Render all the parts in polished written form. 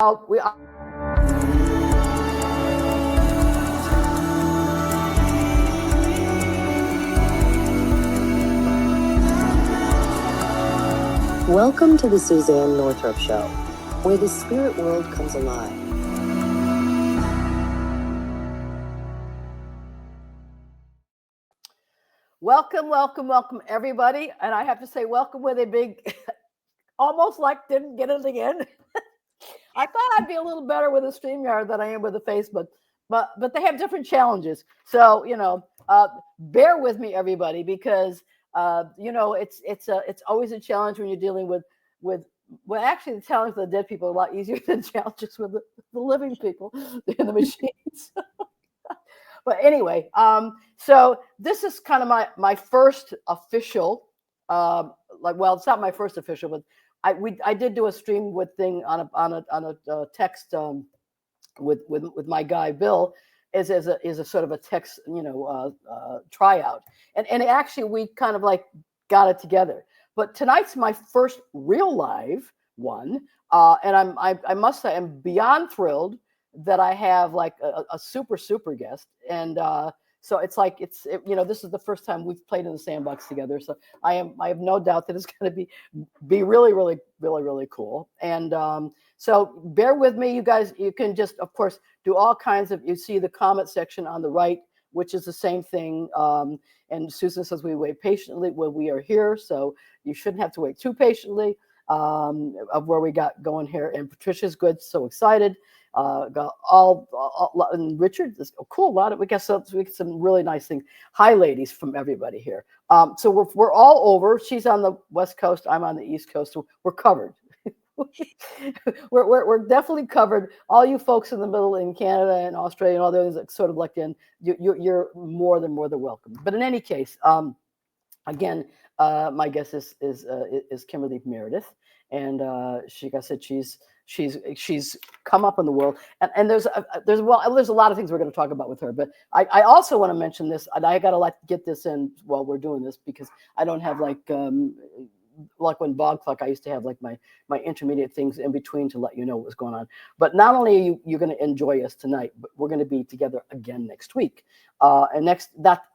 We Welcome to the Suzane Northrop Show, where the spirit world comes alive. welcome, everybody. And I have to say, welcome with a big, almost like didn't get it again. I thought I'd be a little better with a StreamYard than I am with a Facebook, but they have different challenges. So bear with me, everybody, because it's always a challenge when you're dealing with well, actually, the challenge with the dead people are a lot easier than challenges with the living people in the machines. But anyway, so this is kind of my first official, it's not my first official, but I did do a stream with thing on a text with my guy Bill is a sort of a text tryout, and actually we kind of like got it together. But tonight's my first real live one, and I must say I'm beyond thrilled that I have like a super guest, and so it's like this is the first time we've played in the sandbox together, so I have no doubt that it's going to be really cool. And so bear with me, you guys. You can just, of course, do all kinds of. You see the comment section on the right, which is the same thing. And Susan says we wait patiently when we are here, so you shouldn't have to wait too patiently. Of where we got going here, and Patricia's good, so excited. Got all and Richard is cool. A lot of we get some really nice things. Hi, ladies, from everybody here. So we're all over. She's on the West Coast. I'm on the East Coast. So we're covered. we're definitely covered. All you folks in the middle, in Canada and Australia and all those sort of like you're more than welcome. But in any case, again, my guest is Kimberly Meredith, and like I said, she's come up in the world, and there's a lot of things we're going to talk about with her. But I also want to mention this, and I got to get this in while we're doing this, because I don't have like when Bog Cluck, I used to have like my intermediate things in between to let you know what was going on. But not only are you're going to enjoy us tonight, but we're going to be together again next week. And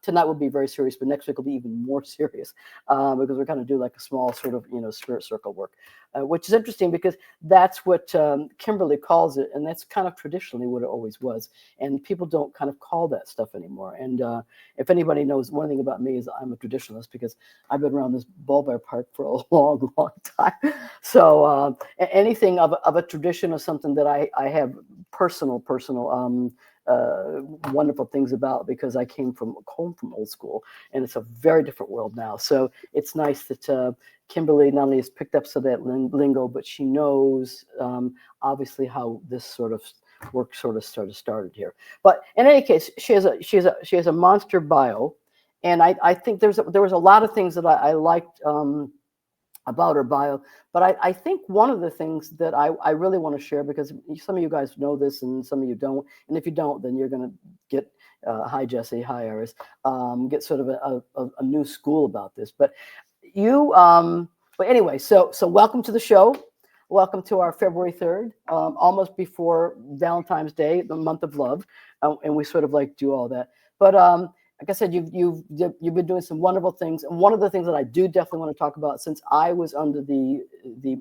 tonight will be very serious, but next week will be even more serious, because we're going to do like a small sort of spirit circle work, which is interesting because that's what Kimberly calls it, and that's kind of traditionally what it always was. And people don't kind of call that stuff anymore. And if anybody knows one thing about me is I'm a traditionalist, because I've been around this ball bear park for a long time. So anything of a tradition or something that I have personal wonderful things about, because I came from old school, and it's a very different world now. So it's nice that Kimberly not only has picked up some of that lingo, but she knows obviously how this sort of work sort of started here. But in any case, she has a monster bio, and I think there was a lot of things that I liked about her bio, but I think one of the things that I really want to share, because some of you guys know this and some of you don't, and if you don't, then you're going to get hi Jesse, hi Iris, get sort of a new school about this. But but anyway, so welcome to the show. Welcome to our February 3rd, almost before Valentine's Day, the month of love, and we sort of like do all that. But like I said, you've been doing some wonderful things, and one of the things that I do definitely want to talk about, since I was under the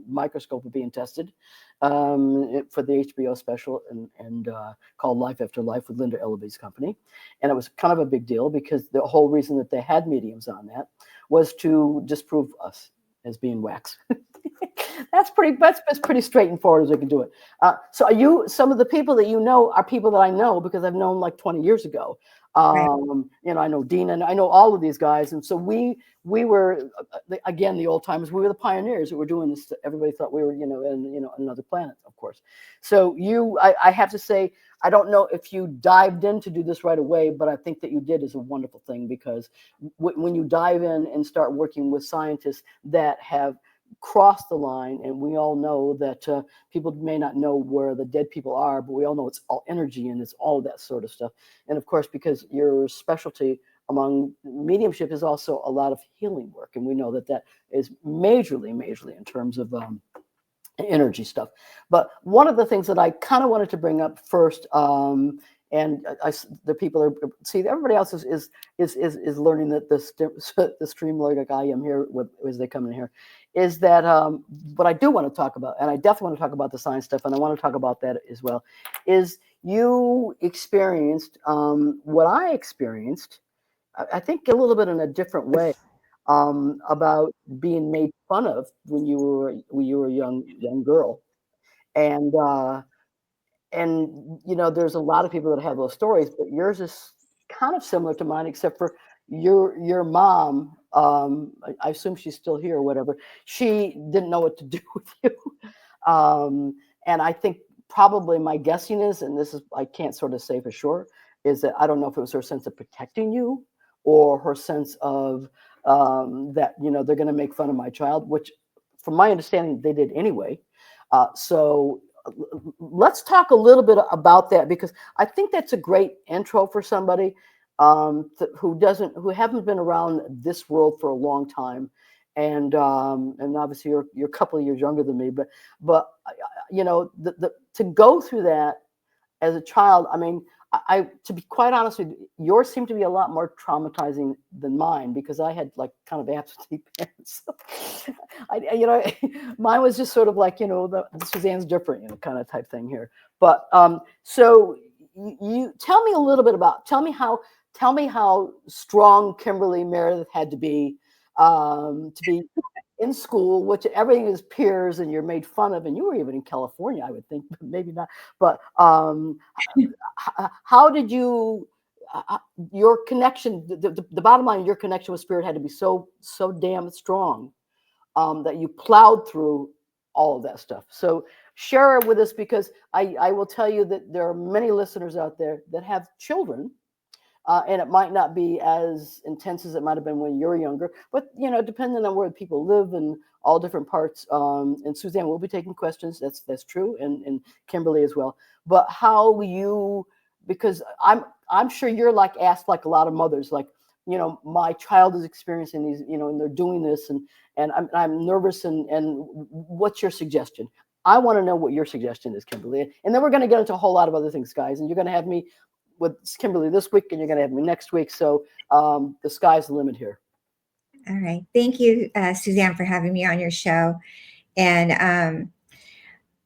microscope of being tested for the HBO special and called Life After Life with Linda Ellaby's company, and it was kind of a big deal because the whole reason that they had mediums on that was to disprove us as being wax. That's pretty straightforward as we can do it. So some of the people that you know are people that I know because I've known like 20 years ago. I know Dean, and I know all of these guys, and so we were again the old timers. We were the pioneers that were doing this. Everybody thought we were in another planet, of course. So I have to say, I don't know if you dived in to do this right away, but I think that you did is a wonderful thing, because when you dive in and start working with scientists that have crossed the line, and we all know that people may not know where the dead people are, but we all know it's all energy and it's all that sort of stuff. And of course, because your specialty among mediumship is also a lot of healing work, and we know that is majorly in terms of energy stuff. But one of the things that I kind of wanted to bring up first, and the people are see everybody else is learning that the stream like I am here with as they come in here, is that what I do want to talk about, and I definitely want to talk about the science stuff, and I want to talk about that as well, is you experienced what I experienced, I think a little bit in a different way, about being made fun of when you were a young girl, and there's a lot of people that have those stories, but yours is kind of similar to mine, except for your mom. I assume she's still here or whatever. She didn't know what to do with you, and I think probably my guessing is, and this is I can't sort of say for sure, is that I don't know if it was her sense of protecting you or her sense of that they're going to make fun of my child, which, from my understanding, they did anyway. So let's talk a little bit about that, because I think that's a great intro for somebody who haven't been around this world for a long time, and obviously you're a couple of years younger than me, but to go through that as a child, I mean, I to be quite honest with you, yours seemed to be a lot more traumatizing than mine, because I had like kind of absentee parents. Mine was just sort of like, the Suzane's different, kind of type thing here. But so you tell me a little bit about, tell me how strong Kimberly Meredith had to be in school, which everything is peers and you're made fun of, and you were even in California, I would think, but maybe not. But how did you, your connection, the bottom line, your connection with spirit had to be so damn strong that you plowed through all of that stuff. So share it with us, because I will tell you that there are many listeners out there that have children. And it might not be as intense as it might have been when you're younger, but depending on where people live in all different parts. And Suzane will be taking questions. That's true, and Kimberly as well. But how you, because I'm sure you're like asked like a lot of mothers, like, my child is experiencing these, and they're doing this, and I'm nervous, and what's your suggestion? I want to know what your suggestion is, Kimberly, and then we're going to get into a whole lot of other things, guys, and you're going to have me with Kimberly this week, and you're going to have me next week. So the sky's the limit here. All right. Thank you, Suzane, for having me on your show. And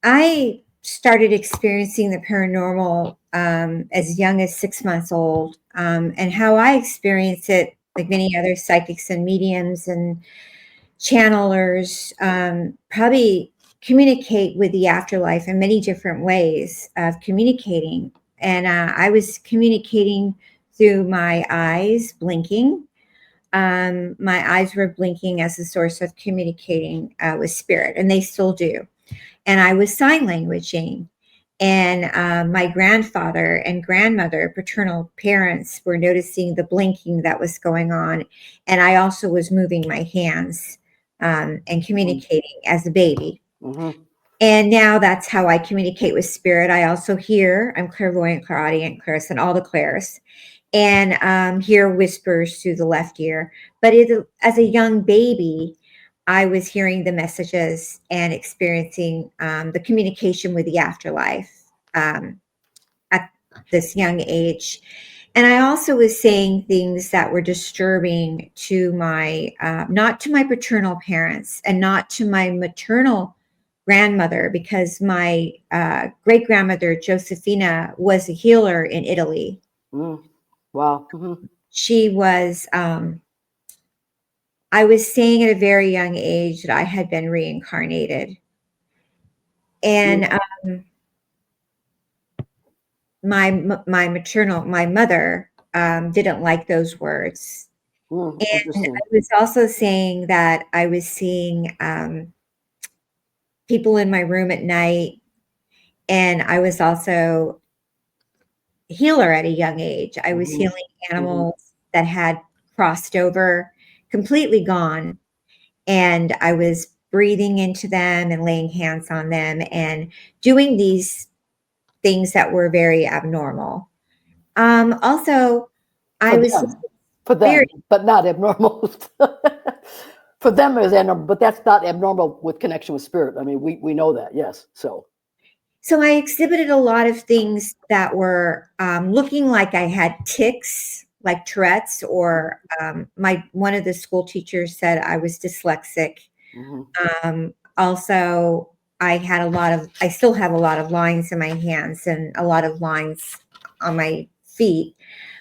I started experiencing the paranormal as young as 6 months old. And how I experience it, like many other psychics and mediums and channelers, probably communicate with the afterlife in many different ways of communicating. And I was communicating through my eyes blinking. My eyes were blinking as a source of communicating with spirit, and they still do. And I was sign languaging. And my grandfather and grandmother, paternal parents, were noticing the blinking that was going on. And I also was moving my hands and communicating as a baby. Mm-hmm. And now that's how I communicate with spirit. I also hear, I'm clairvoyant, clairaudient, clairsentient, all the clairs, and hear whispers through the left ear. But as a young baby, I was hearing the messages and experiencing the communication with the afterlife at this young age. And I also was saying things that were disturbing to my, not to my paternal parents and not to my maternal grandmother, because my great-grandmother, Josephina, was a healer in Italy. Wow. Mm-hmm. She was, I was saying at a very young age that I had been reincarnated. And my mother didn't like those words. And I was also saying that I was seeing people in my room at night, and I was also a healer at a young age. I was healing animals that had crossed over, completely gone, and I was breathing into them and laying hands on them and doing these things that were very abnormal. Also, I was for them, but not abnormal. For them, it's abnormal, but that's not abnormal with connection with spirit. I mean, we know that, yes. So I exhibited a lot of things that were looking like I had tics, like Tourette's, or one of the school teachers said I was dyslexic. Also, I still have a lot of lines in my hands and a lot of lines on my feet,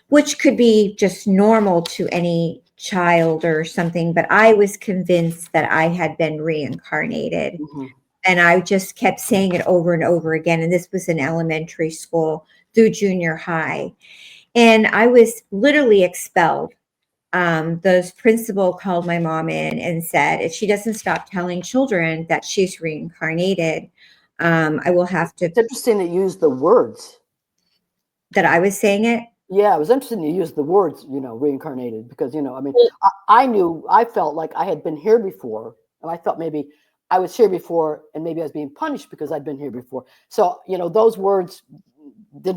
which could be just normal to any child or something. But I was convinced that I had been reincarnated. And I just kept saying it over and over again. And this was in elementary school through junior high. And I was literally expelled. The principal called my mom in and said, if she doesn't stop telling children that she's reincarnated, I will have to. It's interesting that you used the words. That I was saying it? Yeah, it was interesting you used the words, reincarnated, because, I mean, I felt like I had been here before, and I thought maybe I was here before, and maybe I was being punished because I'd been here before. So, those words I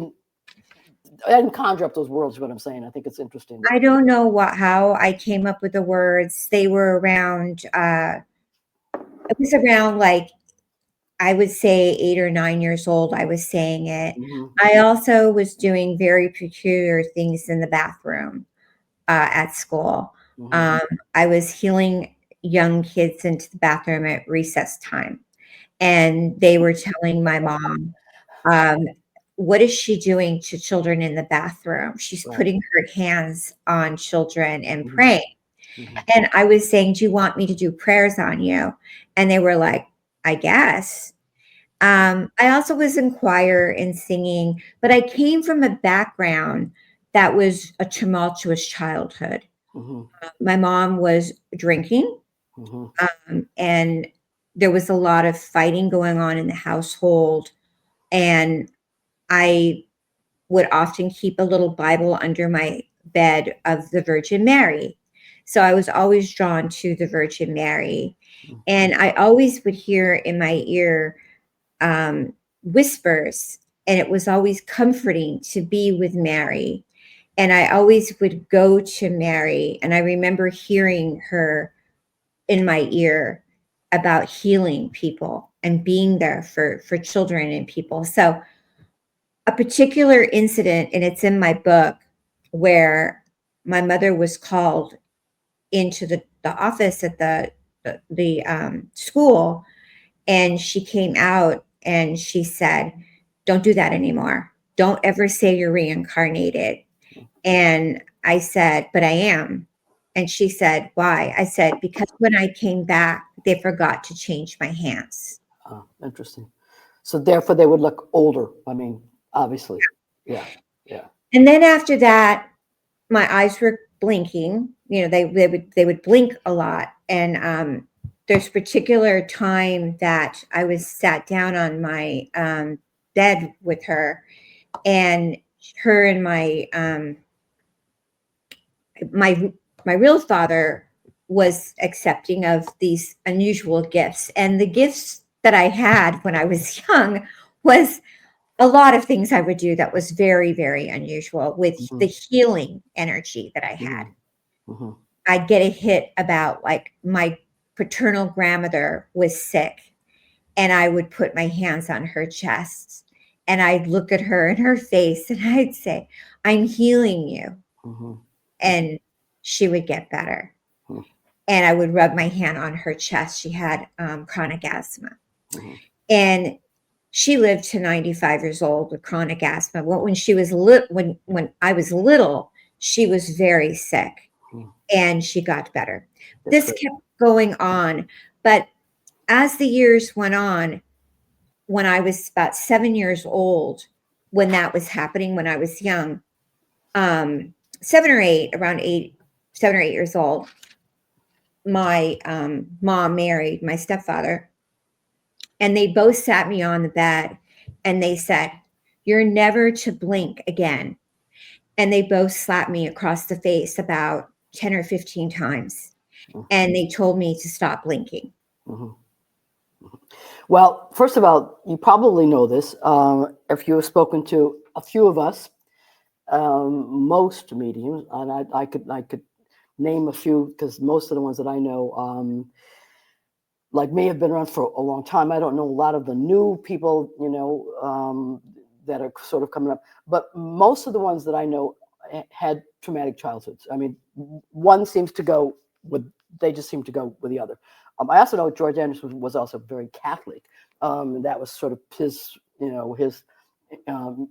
didn't conjure up those words, is what I'm saying. I think it's interesting. I don't know how I came up with the words. They were around, it was around like, I would say 8 or 9 years old, I was saying it. I also was doing very peculiar things in the bathroom at school. I was healing young kids into the bathroom at recess time. And they were telling my mom, what is she doing to children in the bathroom? She's putting her hands on children and praying. And I was saying, do you want me to do prayers on you? And they were like, I guess. I also was in choir and singing, but I came from a background that was a tumultuous childhood. My mom was drinking, and there was a lot of fighting going on in the household. And I would often keep a little Bible under my bed of the Virgin Mary. So I was always drawn to the Virgin Mary. And I always would hear in my ear whispers, and it was always comforting to be with Mary. And I always would go to Mary, and I remember hearing her in my ear about healing people and being there for children and people. So a particular incident, and it's in my book, where my mother was called into the office at the school, and she came out and she said, don't do that anymore. Don't ever say you're reincarnated. And I said, but I am. And she said, why? I said, because when I came back, they forgot to change my hands. Oh, interesting. So therefore they would look older. I mean, obviously. Yeah. And then after that, my eyes were blinking. They would blink a lot. And there's a particular time that I was sat down on my bed with her, and her and my real father was accepting of these unusual gifts. And the gifts that I had when I was young was a lot of things I would do that was very, very unusual with the healing energy that I had. I'd get a hit about, like, my paternal grandmother was sick, and I would put my hands on her chest, and I'd look at her in her face, and I'd say, I'm healing you. And she would get better. And I would rub my hand on her chest. She had chronic asthma. And she lived to 95 years old with chronic asthma. Well, when she was when I was little, she was very sick, and she got better. This kept going on. But as the years went on, when I was about 7 years old, when that was happening, when I was young, 7 or 8 years old, my mom married my stepfather, and they both sat me on the bed, and they said, you're never to blink again. And they both slapped me across the face about 10 or 15 times. And they told me to stop blinking. Well, first of all, you probably know this. If you have spoken to a few of us, most mediums, and I could name a few, because most of the ones that I know, like me, have been around for a long time. I don't know a lot of the new people, that are sort of coming up, but most of the ones that I know had traumatic childhoods. I mean, one seems to go with, they just seem to go with the other. I also know George Anderson was also very Catholic. And that was sort of his, his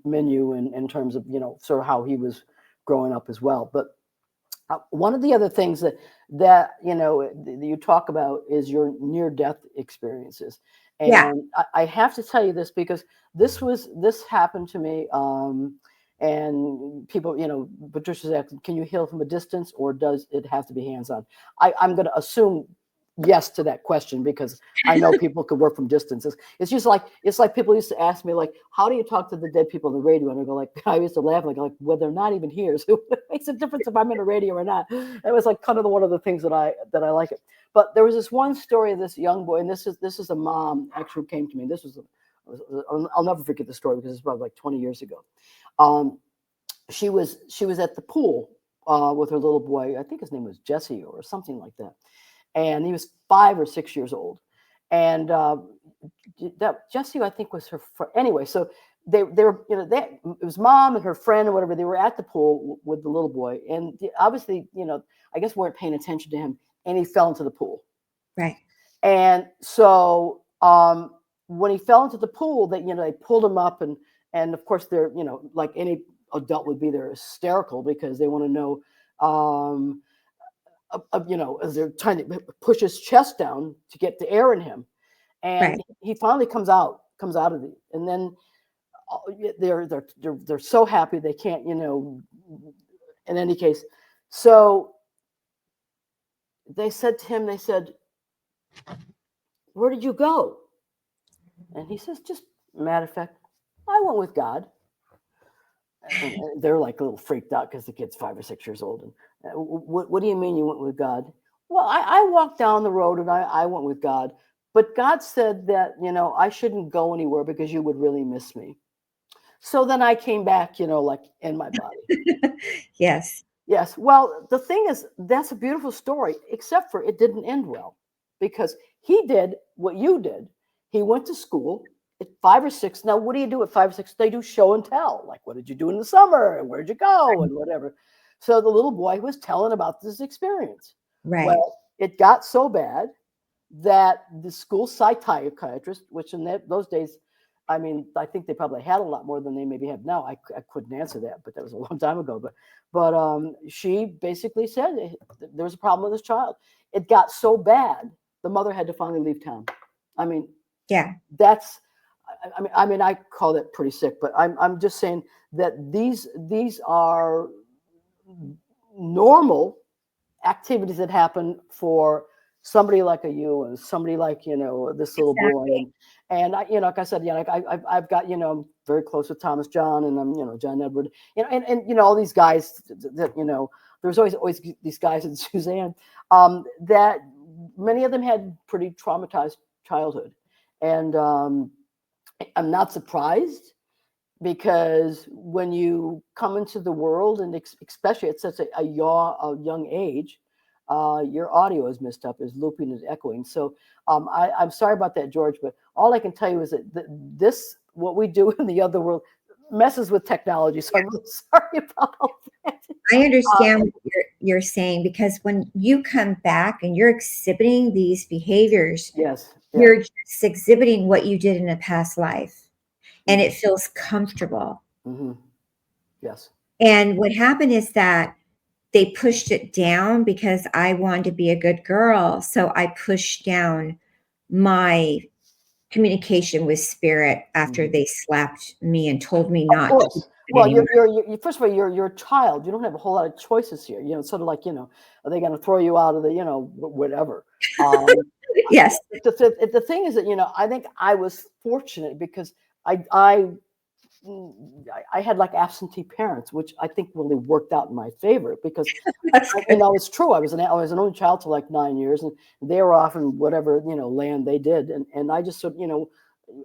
menu in terms of, sort of how he was growing up as well. But one of the other things that you talk about is your near-death experiences. And Yeah. I have to tell you this because this happened to me. And people, Patricia's asking, can you heal from a distance, or does it have to be hands-on? I'm going to assume yes to that question, because I know people could work from distances. It's just like, people used to ask me, like, how do you talk to the dead people on the radio? And I go, like, I used to laugh, like, well, they're not even here. So it makes a difference if I'm in a radio or not. It was like kind of one of the things that I like it. But there was this one story of this young boy, and this is a mom actually who came to me. I'll never forget the story, because it's probably like 20 years ago. She was at the pool with her little boy. I think his name was Jesse or something like that. And he was 5 or 6 years old. And that Jesse, I think, was her friend. Anyway, so they were, it was mom and her friend or whatever. They were at the pool with the little boy. And obviously, I guess weren't paying attention to him. And he fell into the pool. Right. And so when he fell into the pool, they pulled him up. And of course, they're, like any adult would be, they're hysterical, because they want to know, as they're trying to push his chest down to get the air in him. And Right. he finally comes out of it. And then they're so happy they can't, in any case. So they said to him, where did you go? And he says, just matter of fact, I went with God. And they're like a little freaked out, because the kid's 5 or 6 years old. And what do you mean you went with God? Well, I walked down the road and I went with God. But God said that, I shouldn't go anywhere because you would really miss me. So then I came back, like in my body. Yes. Yes. Well, the thing is, that's a beautiful story, except for it didn't end well, because he did what you did. He went to school at 5 or 6. Now, what do you do at 5 or 6? They do show and tell. Like, what did you do in the summer? And where'd you go? And whatever. So the little boy was telling about this experience. Right. Well, it got so bad that the school psychiatrist, which in those days, I mean, I think they probably had a lot more than they maybe have now. I couldn't answer that, but that was a long time ago. But she basically said there was a problem with this child. It got so bad, the mother had to finally leave town. I mean, yeah, that's, I mean, I call that pretty sick, but I'm just saying that these are normal activities that happen for somebody like you and somebody like, this little boy. And I, like I said, like I've got, I'm very close with Thomas John, and I'm, John Edward, and all these guys that, there's always these guys in Suzane, that many of them had pretty traumatized childhood. And I'm not surprised, because when you come into the world, and especially at such a young age, your audio is messed up, is looping, is echoing. So I'm sorry about that, George, but all I can tell you is that this, what we do in the other world, messes with technology. So I'm really sorry about that. I understand what you're saying, because when you come back and you're exhibiting these behaviors, yes, you're just exhibiting what you did in a past life, and it feels comfortable. Mm-hmm. Yes. And what happened is that they pushed it down because I wanted to be a good girl. So I pushed down my communication with spirit after they slapped me and told me not to. Well, you're first of all, you're a child. You don't have a whole lot of choices here. Sort of like, are they going to throw you out of the, whatever. Yes. The thing is that, I think I was fortunate, because I had like absentee parents, which I think really worked out in my favor, because it's true. I was an only child till like 9 years, and they were off in whatever, land they did. And I just sort of,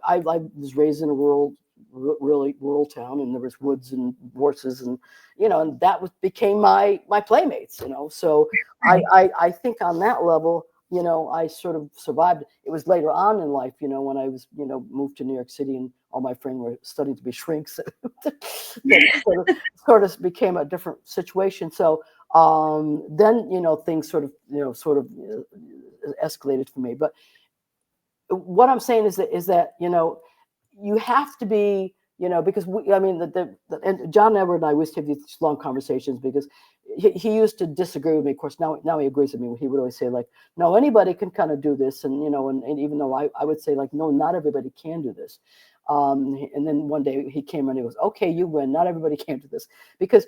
I was raised in a rural really rural town, and there was woods and horses, and and that became my playmates. So Right. I think on that level, I sort of survived. It was later on in life, when I was moved to New York City, and all my friends were studying to be shrinks. that sort of became a different situation. So then things sort of escalated for me. But what I'm saying is that you have to be, because and John Edward and I used to have these long conversations, because he used to disagree with me. Of course, now he agrees with me. He would always say, like, no, anybody can kind of do this, and and even though I would say, like, no, not everybody can do this. And then one day he came and he goes, okay, you win. Not everybody can do this, because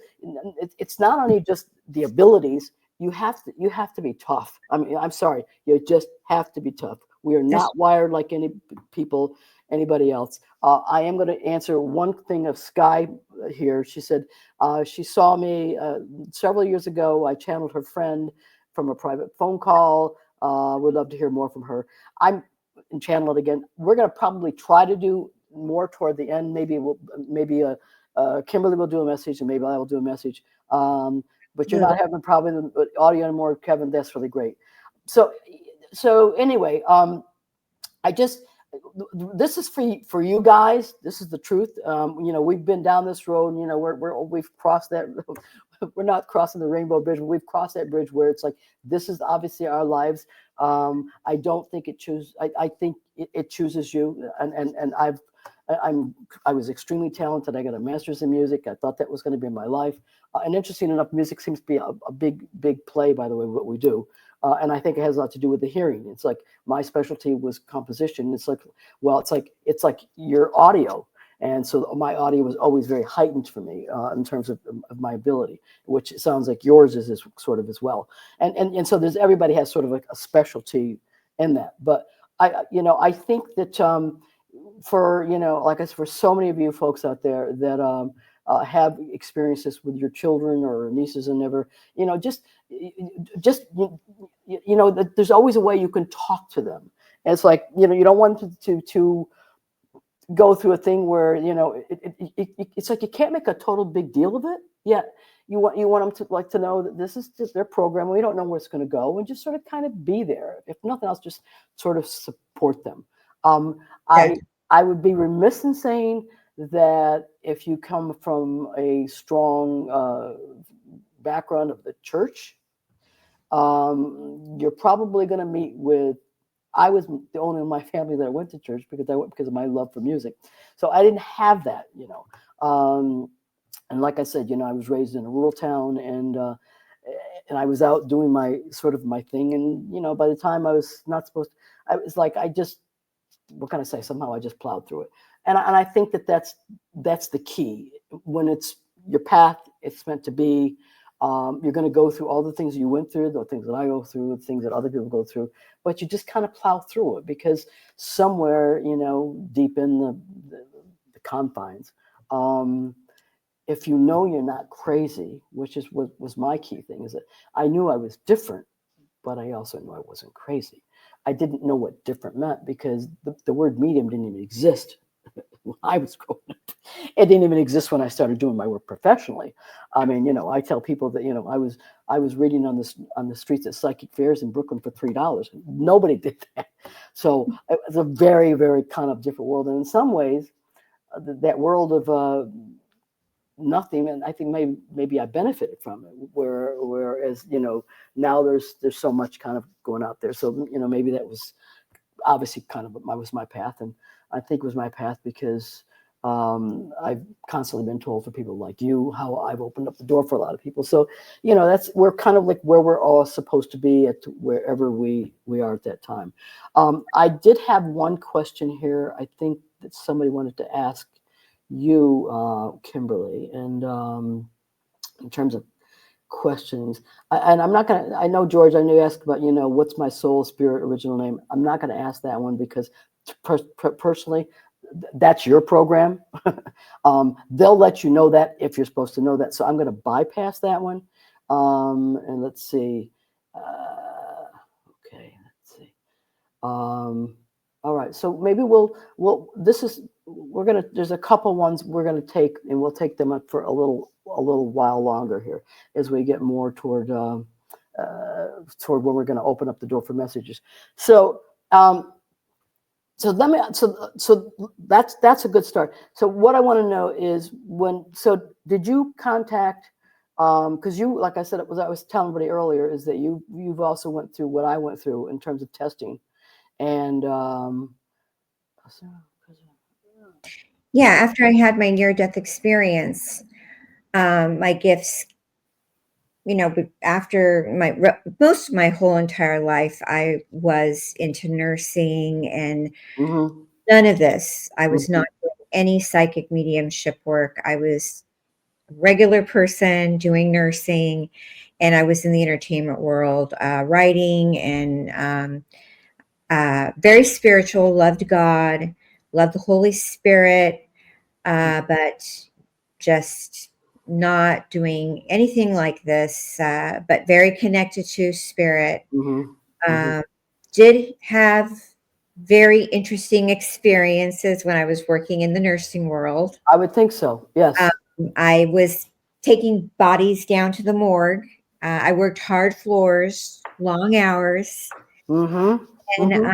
it's not only just the abilities. You have to be tough. I mean, I'm sorry, you just have to be tough. We are not wired like anybody else. I am going to answer one thing of Sky here. She said she saw me several years ago. I channeled her friend from a private phone call. Would love to hear more from her. I'm channel it again. We're going to probably try to do more toward the end. Maybe Kimberly will do a message, and maybe I will do a message. But you're not having probably the audio anymore, Kevin. That's really great. So anyway, this is for you guys. This is the truth. We've been down this road. We've crossed that. We're not crossing the rainbow bridge. But we've crossed that bridge where it's like, this is obviously our lives. I don't think it chooses. I think it chooses you. And I was extremely talented. I got a master's in music. I thought that was going to be my life. And interesting enough, music seems to be a big play, by the way, what we do. And I think it has a lot to do with the hearing. It's like my specialty was composition. It's like your audio. And so my audio was always very heightened for me in terms of my ability, which it sounds like yours is sort of as well. And so everybody has sort of like a specialty in that. But I think that for, like I said, for so many of you folks out there that have experiences with your children or nieces and never, there's always a way you can talk to them. And it's like, you don't want to go through a thing where, it's like you can't make a total big deal of it. Yet you want them to know that this is just their program. We don't know where it's going to go, and just sort of kind of be there. If nothing else, just sort of support them. I would be remiss in saying that if you come from a strong background of the church, you're probably going to meet with. I was the only one in my family that went to church because of my love for music. So I didn't have that, and like I said, I was raised in a rural town, and I was out doing my thing, and by the time I was not supposed to, I was like, what can I say? Somehow I just plowed through it, and I think that's the key. When it's your path, it's meant to be. You're going to go through all the things you went through, the things that I go through, the things that other people go through, but you just kind of plow through it, because somewhere, deep in the confines, if you're not crazy, which is what was my key thing, is that I knew I was different, but I also knew I wasn't crazy. I didn't know what different meant, because the word medium didn't even exist when I was growing up. It didn't even exist when I started doing my work professionally. I mean, I tell people that, I was reading on the streets at psychic fairs in Brooklyn for $3. Nobody did that. So it was a very, very kind of different world. And in some ways, that world of nothing, and I think maybe I benefited from it. Whereas now there's so much kind of going out there. So maybe that was obviously kind of was my path, and I think it was my path because I've constantly been told for people like you how I've opened up the door for a lot of people. So we're kind of like where we're all supposed to be at wherever we are at that time. I did have one question here. I think that somebody wanted to ask you, Kimberly, and in terms of questions, and I'm not gonna. I know, George, I know you asked about what's my soul, spirit, original name. I'm not going to ask that one because personally, that's your program. They'll let you know that if you're supposed to know that. So I'm going to bypass that one. And let's see. Okay, let's see. All right. So maybe we'll. This is there's a couple ones we're gonna take, and we'll take them up for a little while longer here as we get more toward when we're going to open up the door for messages. So so that's a good start. So what I want to know is did you contact, because you, like I said, I was telling everybody earlier, is that you've also went through what I went through in terms of testing, and yeah, after I had my near-death experience, my gifts, after most of my whole entire life, I was into nursing and none of this. I was not doing any psychic mediumship work. I was a regular person doing nursing, and I was in the entertainment world, writing, and very spiritual, loved God, loved the Holy Spirit, but just not doing anything like this, but very connected to spirit. Did have very interesting experiences when I was working in the nursing world. I would think so, yes. I was taking bodies down to the morgue. I worked hard floors, long hours. And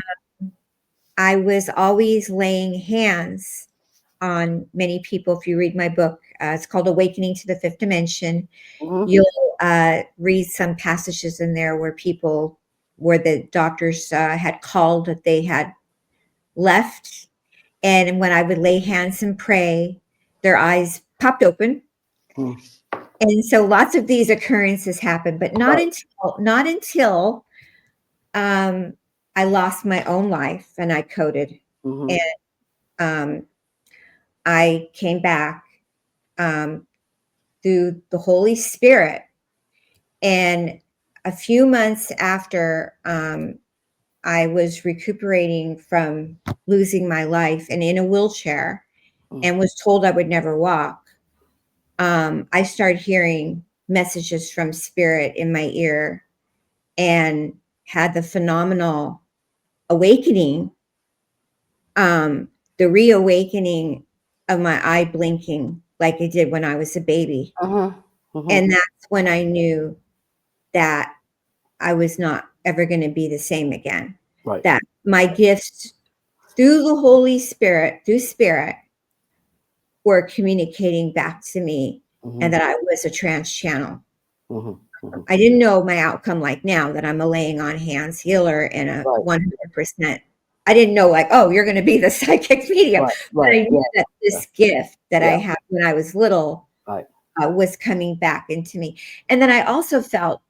I was always laying hands on many people. If you read my book, it's called Awakening to the Fifth Dimension. You'll read some passages in there where the doctors had called that they had left. And when I would lay hands and pray, their eyes popped open. And so lots of these occurrences happened, but not until I lost my own life and I coded. And I came back through the Holy Spirit. And a few months after I was recuperating from losing my life and in a wheelchair and was told I would never walk, I started hearing messages from spirit in my ear and had the phenomenal awakening, the reawakening of my eye blinking like I did when I was a baby. And that's when I knew that I was not ever going to be the same again. That my gifts through the Holy Spirit, through spirit, were communicating back to me, and that I was a trance channel. I didn't know my outcome like now, that I'm a laying on hands healer and a 100%. I didn't know you're going to be the psychic medium. But I knew that this gift that I had when I was little was coming back into me. And then I also felt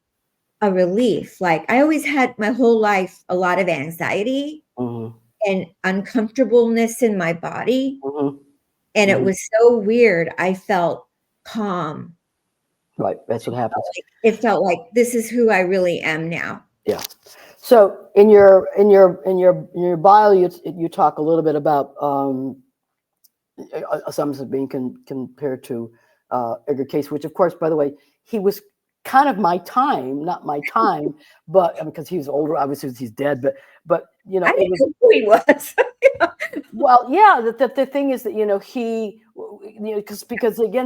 a relief. Like I always had my whole life a lot of anxiety and uncomfortableness in my body. And it was so weird. I felt calm. That's what happens. It felt like this is who I really am now. Yeah. So in your bio, you talk a little bit about some being compared to Edgar Cayce, which of course, by the way, he was kind of not my time, but because he was older, obviously he's dead, but I didn't know who he was. Well, yeah, the thing is that,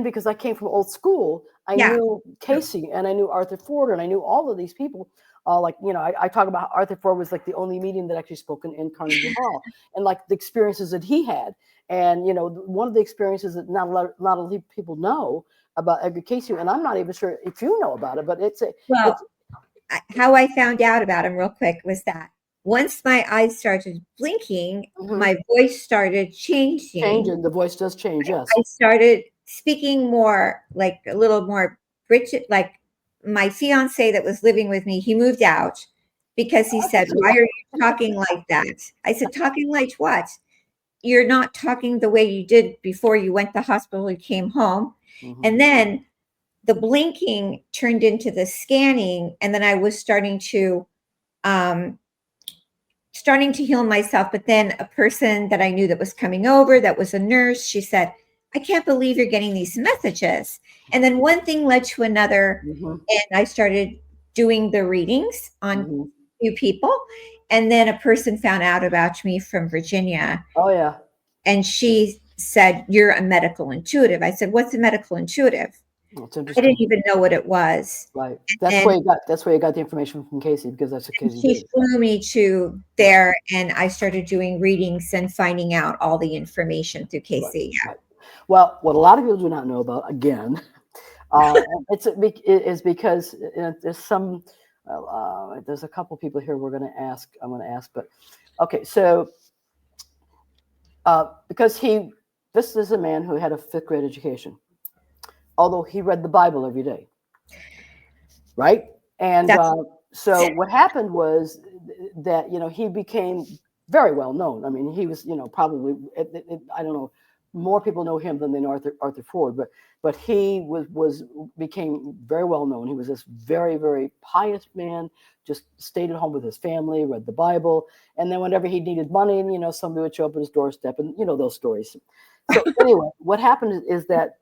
because I came from old school, I knew Cayce and I knew Arthur Ford and I knew all of these people. I talk about how Arthur Ford was like the only medium that actually spoke in Carnegie Hall, and like the experiences that he had. And, one of the experiences that not a lot of people know about Edgar Cayce, and I'm not even sure if you know about it, but how I found out about him real quick was that once my eyes started blinking, my voice started changing. The voice does change, yes. I started speaking more, like a little more Bridget, like my fiance that was living with me, he moved out because he said, "Why are you talking like that?" I said, "Talking like what? You're not talking the way you did before you went to the hospital, you came home." And then the blinking turned into the scanning. And then I was starting to heal myself. But then a person that I knew that was coming over, that was a nurse, she said, "I can't believe you're getting these messages." And then one thing led to another. And I started doing the readings on a few people. And then a person found out about me from Virginia. Oh, yeah. And she said, "You're a medical intuitive." I said, "What's a medical intuitive?" It's I interesting. didn't even know what it was. Right. That's And where you got the information from Cayce, because that's what Cayce he did. flew me to there, and I started doing readings and finding out all the information through Cayce. Right. Right. Well, what a lot of people do not know about, again, is because there's a couple people here I'm going to ask, but okay, so because this is a man who had a 5th grade education, although he read the Bible every day, right? And so what happened was that, he became very well known. I mean, he was, probably, I don't know, more people know him than they know Arthur Ford, but he became very well known. He was this very, very pious man, just stayed at home with his family, read the Bible, and then whenever he needed money, somebody would show up at his doorstep, and those stories. So anyway, what happened is that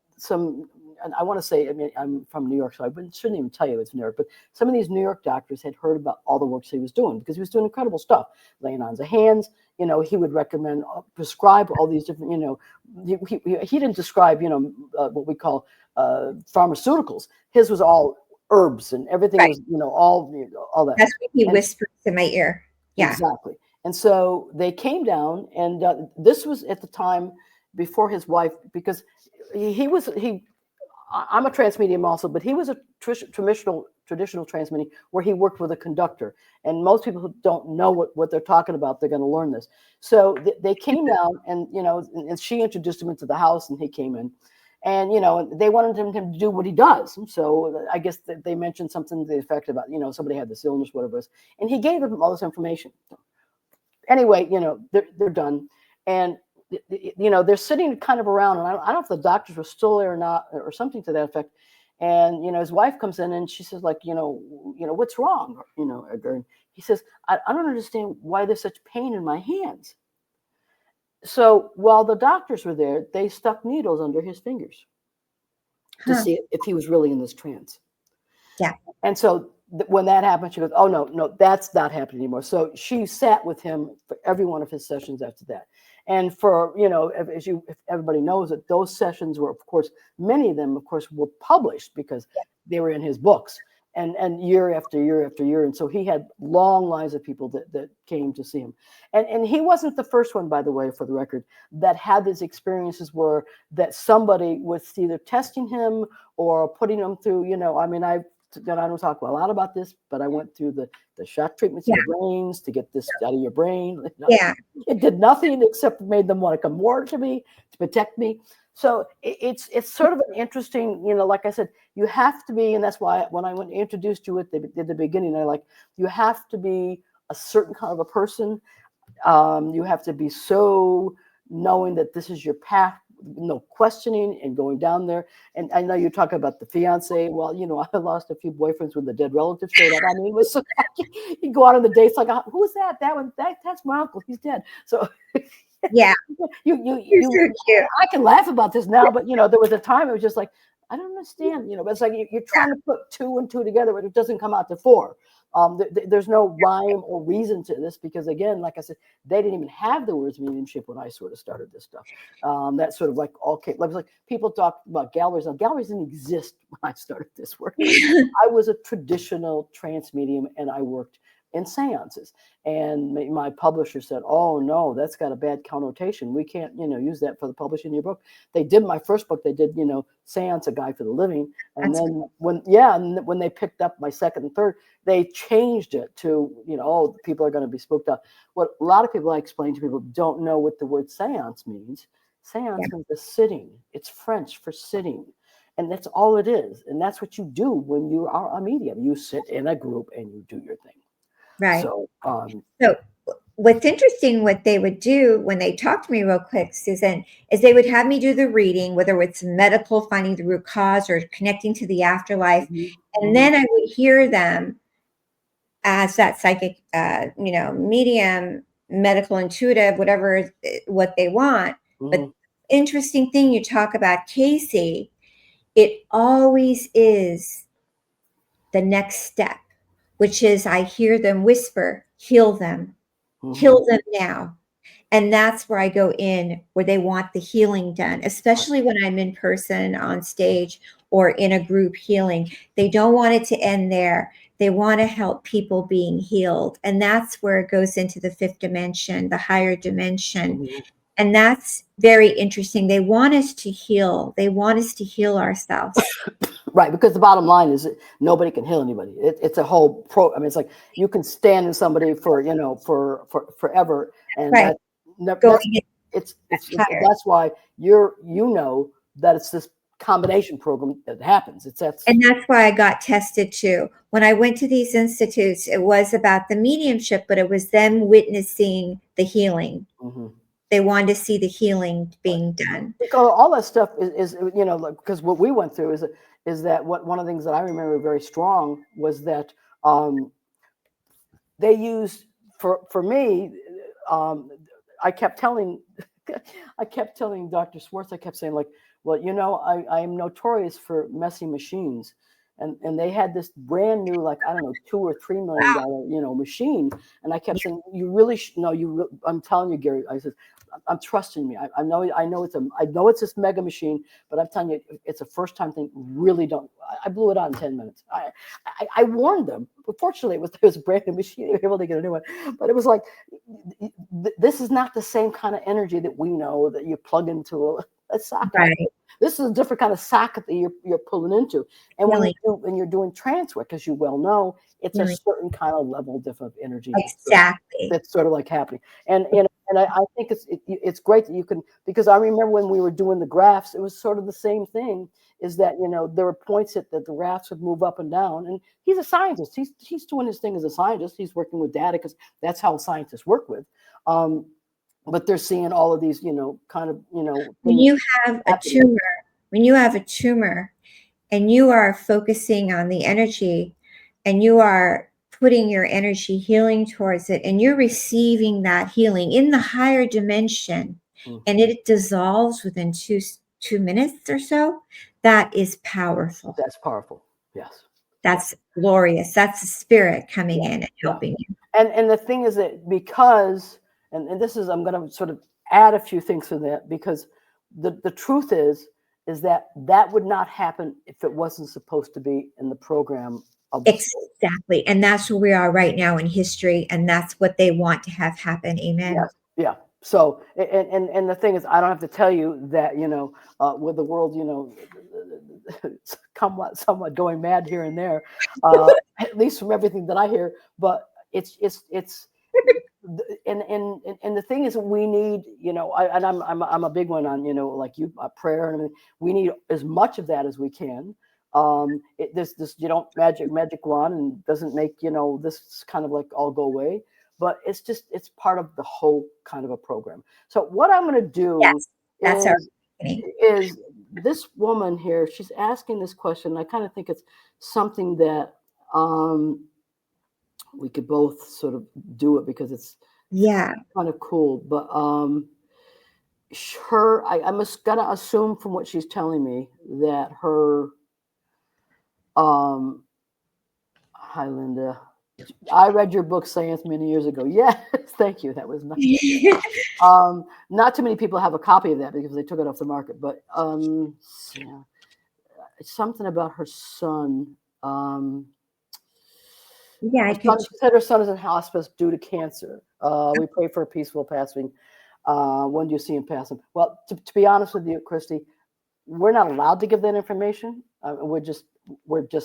and I want to say, I mean, I'm from New York, so I shouldn't even tell you it's New York, but some of these New York doctors had heard about all the works he was doing, because he was doing incredible stuff, laying on of hands. He would recommend, prescribe all these different, he didn't describe, what we call pharmaceuticals. His was all herbs, and everything Right. was, all that. That's what he whispers in my ear. Yeah. Exactly. And so they came down, and this was at the time before his wife, because I'm a trance medium also, but he was a traditional trance medium where he worked with a conductor. And most people who don't know what they're talking about, they're going to learn this. So they came down, and and she introduced him into the house, and he came in, and they wanted him to do what he does. So I guess they mentioned something to the effect about somebody had this illness, whatever it was, and he gave them all this information. Anyway, they're done, and they're sitting kind of around, and I don't know if the doctors were still there or not, or something to that effect. And his wife comes in, and she says, like, what's wrong, Edgar? And he says, I don't understand why there's such pain in my hands. So while the doctors were there, they stuck needles under his fingers to see if he was really in this trance. Yeah. And so when that happened, she goes, "Oh, no, that's not happening anymore." So she sat with him for every one of his sessions after that. And for, if everybody knows that those sessions were, of course, many of them, of course, were published because they were in his books, and year after year after year. And so he had long lines of people that came to see him. And he wasn't the first one, by the way, for the record, that had these experiences where that somebody was either testing him or putting him through, I mean, I don't talk a lot about this, but I went through the shock treatments in the brains to get this out of your brain. Yeah. It did nothing except made them want to come more to me, to protect me. So it's sort of an interesting, like I said, you have to be, and that's why when I introduced you at the beginning, you have to be a certain kind of a person. You have to be so knowing that this is your path, no questioning and going down there. And I know you're talking about the fiance. Well, I lost a few boyfriends when the dead relative showed up. I mean, it was you go out on the dates like, who's that? That's my uncle. He's dead. So yeah, you so cute. I can laugh about this now, but there was a time it was just like, I don't understand. But it's like you're trying to put 2 and 2 together, but it doesn't come out to 4. There's no rhyme or reason to this, because again, like I said, they didn't even have the words mediumship when I sort of started this stuff. That sort of like, okay, like people talk about galleries. Now, galleries didn't exist when I started this work. I was a traditional trance medium, and I worked in seances. And my publisher said, "Oh no, that's got a bad connotation. We can't, use that for the publishing of your book." They did my first book. They did, Seance, A Guide for the Living. And That's then when they picked up my second and third, they changed it to, oh, people are going to be spooked out. What a lot of people I explain to people don't know what the word seance means. Seance means a sitting. It's French for sitting. And that's all it is. And that's what you do when you are a medium. You sit in a group and you do your thing. right. So What's interesting, what they would do when they talk to me real quick, Suzane, is they would have me do the reading, whether it's medical, finding the root cause, or connecting to the afterlife. And then I would hear them as that psychic, medium, medical intuitive, whatever, what they want. But interesting thing, you talk about Cayce, it always is the next step, which is I hear them whisper, heal them now. And that's where I go in, where they want the healing done, especially when I'm in person on stage or in a group healing. They don't want it to end there. They want to help people being healed. And that's where it goes into the fifth dimension, the higher dimension. Mhm. And that's very interesting. They want us to heal. They want us to heal ourselves. Right, because the bottom line is that nobody can heal anybody. It's a whole I mean, it's like you can stand in somebody for for forever, and Right. that's that's why that it's this combination program that happens. And that's why I got tested too. When I went to these institutes, it was about the mediumship, but it was them witnessing the healing. Mhm. They wanted to see the healing being done. Because all that stuff is because what we went through is that one of the things that I remember very strong was that they used for me. I kept telling Dr. Swartz, I kept saying, like, well, I am notorious for messy machines. And they had this brand new, like, I don't know, $2 or $3 million, machine. And I kept saying, you really I'm telling you, Gary, I said, I'm trusting me. I know it's this mega machine, but I'm telling you, it's a first time thing. Really don't. I blew it out in 10 minutes. I warned them. But fortunately, it was a brand new machine. They were able to get a new one. But it was like, this is not the same kind of energy that we know that you plug into a socket. Right. This is a different kind of socket that you're pulling into. And Really? when you're doing trance work, as you well know, it's Really? a certain kind of level different energy. Exactly. That's sort of like happening. And I think it's great that you can, because I remember when we were doing the graphs, it was sort of the same thing, is that, there were points that the graphs would move up and down. And he's a scientist. He's doing his thing as a scientist. He's working with data because that's how scientists work with. But they're seeing all of these, kind of, When you have a tumor, and you are focusing on the energy, and you are putting your energy healing towards it, and you're receiving that healing in the higher dimension, and it dissolves within two minutes or so, that is powerful. That's powerful. Yes. That's glorious. That's the spirit coming in and helping you. And the thing is that because, and this is, I'm going to sort of add a few things to that, because the truth is that would not happen if it wasn't supposed to be in the program. Exactly. And that's where we are right now in history. And that's what they want to have happen. Amen. Yes. Yeah. So, and the thing is, I don't have to tell you that, with the world, somewhat going mad here and there, at least from everything that I hear, but it's and the thing is, we need, I'm a big one on, like prayer and everything. We need as much of that as we can. This you don't magic wand and doesn't make, this kind of like all go away, but it's part of the whole kind of a program. So what I'm going to do is this woman here, she's asking this question. I kind of think it's something that we could both sort of do it, because it's kind of cool. But I'm gonna assume from what she's telling me that her hi Linda, I read your book Science many years ago. Yes, thank you. That was nice. Not too many people have a copy of that because they took it off the market. But it's something about her son. She said her son is in hospice due to cancer. We pray for a peaceful passing. When do you see him passing? Well, to be honest with you, Christy, we're not allowed to give that information. We're just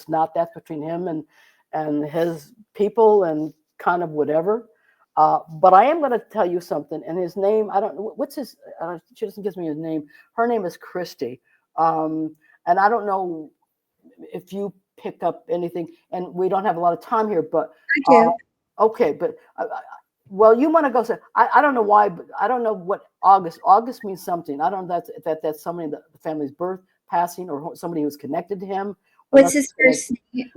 not. That's between him and his people and kind of whatever. But I am going to tell you something. And his name, I don't know what's his. She doesn't give me his name. Her name is Christy. And I don't know if you pick up anything, and we don't have a lot of time here, but I do. Okay, but well, you want to go say, I don't know why, but I don't know what August means something. I don't know if that's somebody, the family's birth, passing, or somebody who's connected to him. What's his first name?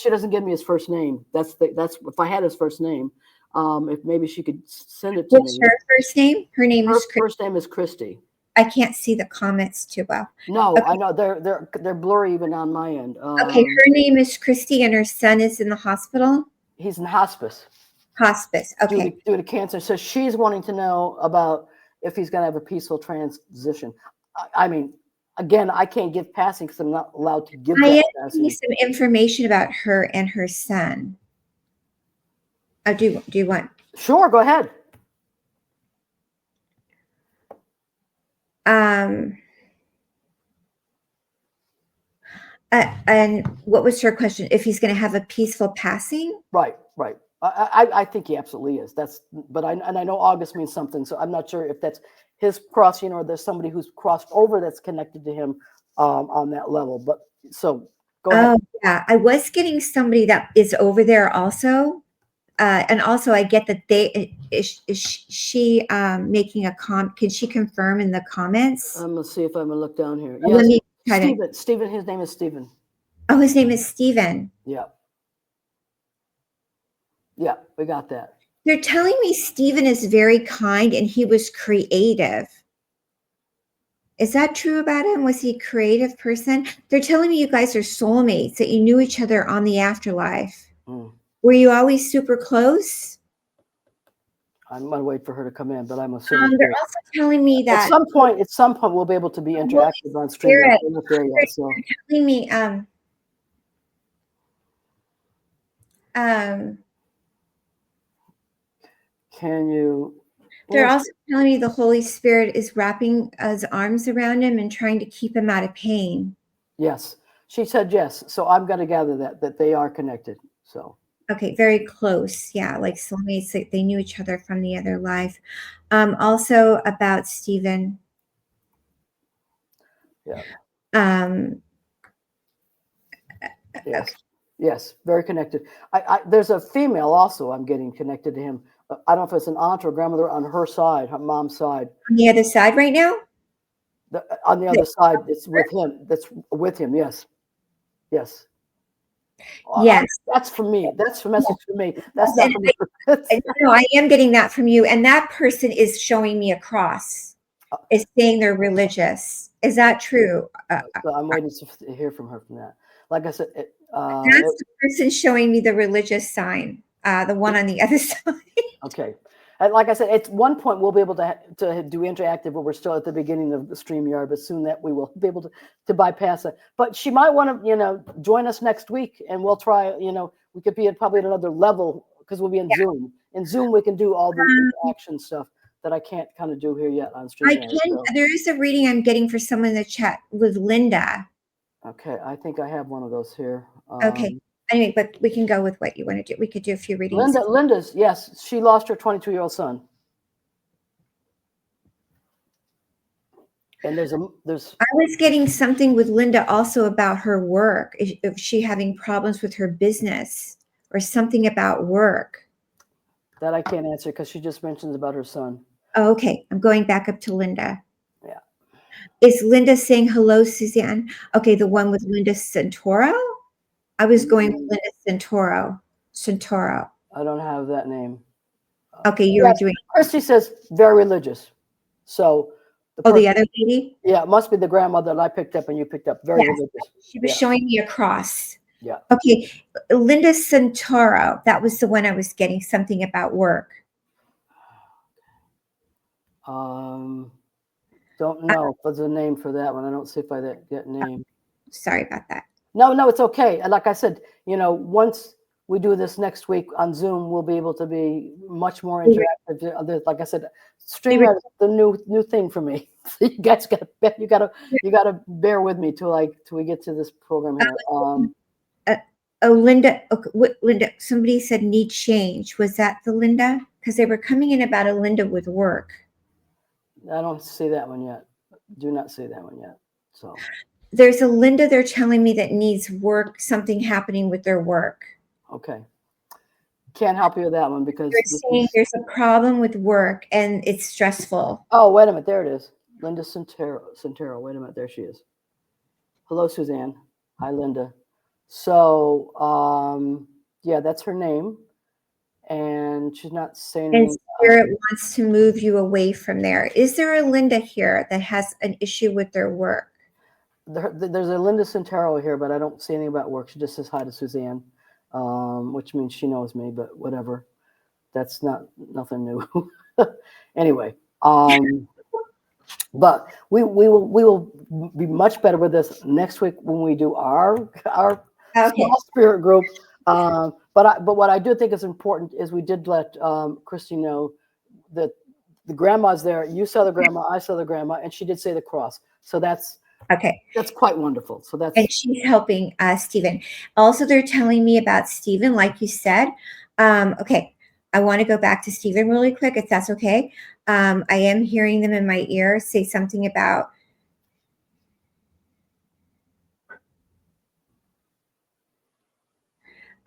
She doesn't give me his first name. That's if I had his first name, if maybe she could send it to me. What's her first name? Her first name is Christy. I can't see the comments too well. No, okay. I know they're blurry even on my end. Okay, her name is Christy, and her son is in the hospital. He's in hospice. Hospice. Okay. due to cancer. So she's wanting to know about if he's going to have a peaceful transition. I mean, again, I can't give passing because I'm not allowed to give I that am passing. getting some information about her and her son. Oh, do you want? Sure, go ahead. And what was her question? If he's going to have a peaceful passing? Right. I think he absolutely is. But I know August means something, so I'm not sure if that's his crossing or there's somebody who's crossed over that's connected to him on that level. But so go ahead. Oh, yeah. I was getting somebody that is over there also. And also I get that is she making a can she confirm in the comments? I'm gonna see if I'm gonna look down here. Let me Yes, Stephen, his name is Stephen. Oh, his name is Stephen. Yeah, we got that. They're telling me Stephen is very kind and he was creative. Is that true about him? Was he a creative person? They're telling me you guys are soulmates, that you knew each other on the afterlife. Were you always super close? I'm gonna wait for her to come in, but I'm assuming they're also telling me that at some point we'll be able to be interactive on stream. They're telling me can you? They're also telling me the Holy Spirit is wrapping his arms around him and trying to keep him out of pain. Yes, she said yes. So I'm going to gather that they are connected. So okay, very close. Yeah, like soulmates. They knew each other from the other life. Also about Stephen. Yeah. Yes. Okay. Yes, very connected. There's a female also I'm getting connected to him. I don't know if it's an aunt or grandmother on her side, her mom's side. On the other side right now? On the other side, it's with him. That's with him, yes. Yes. Yes. That's for me. That's a message for me. That's not for me. No, I am getting that from you. And that person is showing me a cross. Is saying they're religious. Is that true? So I'm waiting to hear from her from that. Like I said, that's the person showing me the religious sign, the one on the other side. Okay. And like I said, at one point we'll be able to do interactive, but we're still at the beginning of the StreamYard, but soon that we will be able to bypass it. But she might want to, join us next week and we'll try, we could be probably at another level because we'll be in Zoom. In Zoom, we can do all the interaction stuff that I can't kind of do here yet on StreamYard. There is a reading I'm getting for someone in the chat with Linda. Okay, I think I have one of those here. Okay. Anyway, but we can go with what you want to do. We could do a few readings. Linda's, yes, she lost her 22-year-old son. And I was getting something with Linda also about her work. Is she having problems with her business or something about work? That I can't answer because she just mentions about her son. Oh, okay. I'm going back up to Linda. Yeah. Is Linda saying hello, Suzanne? Okay, the one with Linda Santoro? I was going with Linda Santoro. I don't have that name. Okay, you were doing. Christy says very religious. So. The other lady? Yeah, it must be the grandmother that I picked up and you picked up. Very religious. She was showing me a cross. Yeah. Okay, Linda Santoro. That was the one I was getting something about work. Don't know if there's a name for that one. I don't see if I get name. Sorry about that. No, it's okay. And like I said, once we do this next week on Zoom, we'll be able to be much more interactive. Like I said, StreamYard is the new thing for me. So you guys gotta bear with me till we get to this program here. Linda. Okay, Linda. Somebody said need change. Was that the Linda? Because they were coming in about a Linda with work. I don't see that one yet. Do not see that one yet. So there's a Linda they're telling me that needs work, something happening with their work. Okay. Can't help you with that one because they're saying there's a problem with work and it's stressful. Oh, wait a minute. There it is. Linda Santero. Wait a minute. There she is. Hello, Suzanne. Hi, Linda. So, yeah, that's her name. And she's not saying anything. And Spirit wants to move you away from there. Is there a Linda here that has an issue with their work? There's a Linda Santero here, but I don't see anything about work. She just says hi to Suzanne, which means she knows me, but whatever. That's nothing new. Anyway, but we will be much better with this next week when we do our small spirit group. But what I do think is important is we did let Christy know that the grandma's there. You saw the grandma, I saw the grandma, and she did say the cross. So that's quite wonderful. So that's, and she's helping Stephen. Also, they're telling me about Stephen, like you said. Okay, I want to go back to Stephen really quick, if that's okay. I am hearing them in my ear say something about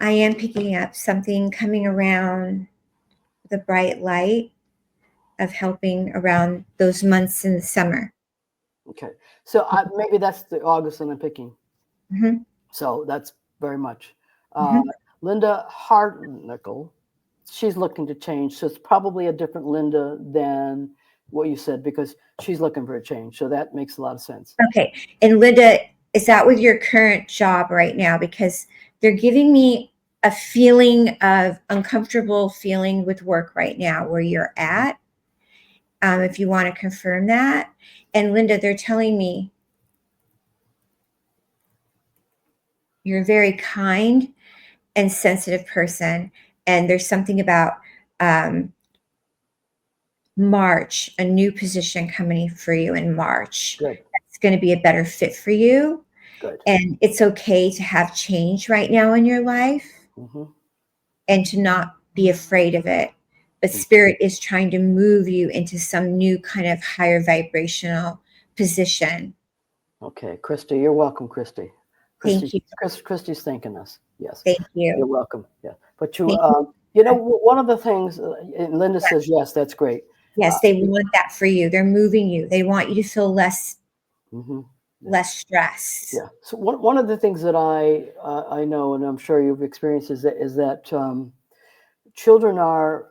I am picking up something coming around the bright light of helping around those months in the summer. okay. So maybe that's the August that I'm picking. Mm-hmm. So that's very much. Mm-hmm. Linda Hartnickel, she's looking to change. So it's probably a different Linda than what you said, because she's looking for a change. So that makes a lot of sense. Okay. And Linda, is that with your current job right now? Because they're giving me a feeling of uncomfortable feeling with work right now where you're at. If you want to confirm that. And Linda, they're telling me you're a very kind and sensitive person. And there's something about March, a new position coming for you in March. Good. That's going to be a better fit for you. Good. And it's okay to have change right now in your life and to not be afraid of it. But Spirit is trying to move you into some new kind of higher vibrational position. Okay, Christy, you're welcome, Christy. Thank you. Christy's thanking us. Yes. Thank you. You're welcome. Yeah. But one of the things, and Linda says, yes, that's great. Yes, they want that for you. They're moving you. They want you to feel less stress. Yeah. So one of the things that I know, and I'm sure you've experienced, is that children are,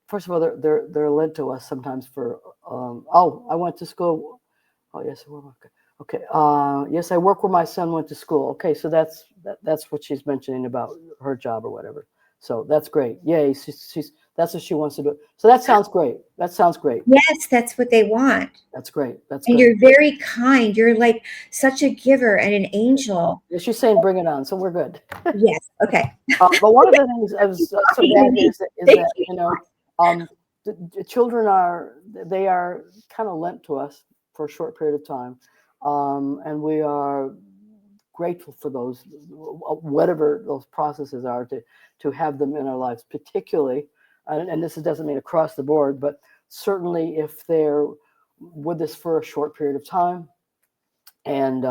first of all, they're led to us sometimes for I went to school. Oh yes, okay. Yes, I work where my son went to school. Okay, so that's what she's mentioning about her job or whatever. So that's great. Yay, she's that's what she wants to do. So that sounds great. Yes, that's what they want. That's great. And you're very kind. You're like such a giver and an angel. Yeah, she's saying bring it on, so we're good. Yes. Okay. But one of the things I was so glad is that the children are kind of lent to us for a short period of time, and we are grateful for those, whatever those processes are, to have them in our lives, particularly. And this doesn't mean across the board, but certainly if they're with us for a short period of time, and